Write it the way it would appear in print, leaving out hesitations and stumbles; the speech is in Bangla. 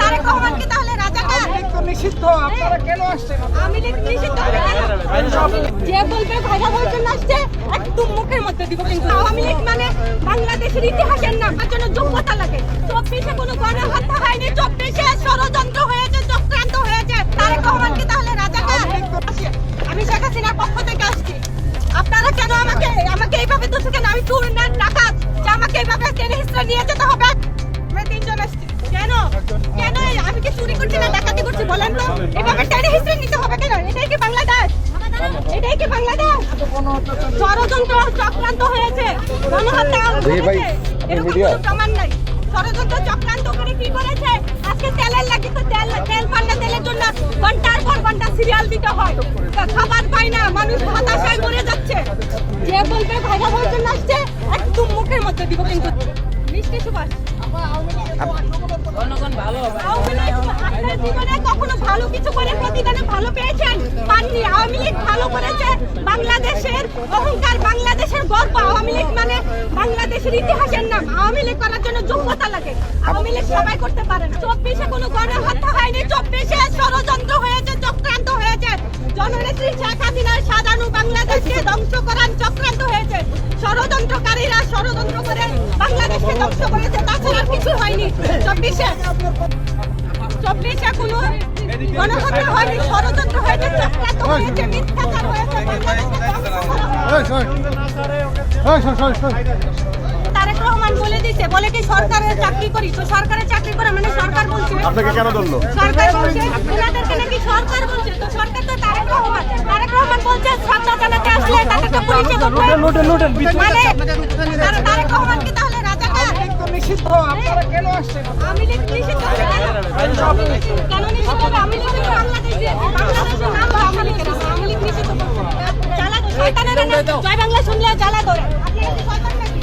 তারেক রহমান কি তাহলে রাজাকার? নিষিদ্ধ, আপনারা কেন আসছেন? আওয়ামী লীগ নিষিদ্ধ যে বলবে ভাইরা বলছেন আসছে একদম মুখের মধ্যে দিব। কিন্তু আওয়ামী লীগ মানে বাংলাদেশের ইতিহাসের নাম, তার জন্য যোগ্যতা লাগে। 24-এ কোনো গণহত্যা হয়নি, 24-এ ষড়যন্ত্র হয়েছে, চক্রান্ত হয়েছে। তারেক রহমান কি তাহলে রাজাকার? আমি শেখ হাসিনার পক্ষ থেকে আসছি। আপনারা কেন আমাকে এইভাবে দোষী কেন? আমি চুর না ডাকাত যে আমাকে এইভাবে টেনে হিস্ট্রি নিয়ে যেতে হবে? আমরা তিনজন আসছি কেন? কেন আমি কি চুরি করছি না ডাকাতি করছি বলেন তো? এভাবে টেনে হিস্ট্রি নিতে হবে কেন? এটাই কি বাংলাদেশ? এটাই কি বাংলাদেশ? ষড়যন্ত্র চক্রান্ত হয়েছে, গণহত্যা হয়েছে, এরকম কোনো প্রমাণ নাই। ষড়যন্ত্র চক্রান্ত করে কি করেছে? আজকে তেলের লাগে তো তেল পাল্লা তেলের জন্য ঘন্টার পর ঘন্টা সিরিয়াল দিতে হয়, খাবার পায় না, মানুষ হতাশায় মরে যাচ্ছে। যে বলবে ভাইরা বলছেন আসছে একদম মুখের মধ্যে দিব। কিন্তু মিষ্টি সুভাষ আপনার জীবনে কখনো ভালো কিছু করে প্রতিদানে ভালো পেয়েছেন? পাননি। আওয়ামী লীগ ভালো করেছে, বাংলাদেশের অহংকার, বাংলাদেশের গর্ব। আওয়ামী লীগ মানে বাংলাদেশের ইতিহাসের নাম। আওয়ামী লীগ করার জন্য যোগ্যতা লাগে। আওয়ামী লীগ সবাই করতে পারে না। 24-এ কোনো গণহত্যা হয়নি, 24-এ ষড়যন্ত্র হয়েছে, চক্রান্ত হয়েছে। জননেত্রী শেখ হাসিনার সাজানো বাংলাদেশকে ধ্বংস করার চক্রান্ত হয়েছে। ষড়যন্ত্রকারীরা ষড়যন্ত্র করে বাংলাদেশকে ধ্বংস করেছে, তাছাড়া আর কিছু হয়নি। 24-এ কোনো গণহত্যা হয়নি, ষড়যন্ত্র হয়েছে, চক্রান্ত হয়েছে, মিথ্যাচার হয়েছে, বাংলাদেশকে ধ্বংস করা। তারেক রহমান বলে দিচ্ছে, বলে কি সরকারের চাকরি করি, তো সরকারের চাকরি করা মানে সরকার বলছে। আপনাকে কেন ধরলো? সরকার বলছে, ওনাদেরকে নাকি সরকার বলছে, তো সরকার তো তারেক রহমান। তারেক রহমান বলছে ছাত্র জানাতে আসলে তাদেরকে পুলিশে ধরবে। মানে তারেক রহমান কি তাহলে রাজাকার? নিষিদ্ধ, আপনারা কেন আসছেন? আওয়ামী লীগ নিষিদ্ধ কেন? কেন নিষিদ্ধ হবে? আওয়ামী লীগ বাংলাদেশের নাম আওয়ামী লীগের, আওয়ামী লীগ নিষিদ্ধ। জ্বালা শয়তানের জয় বাংলা শুনলে জ্বালা ধরে। আপনারা কি শয়তান নাকি?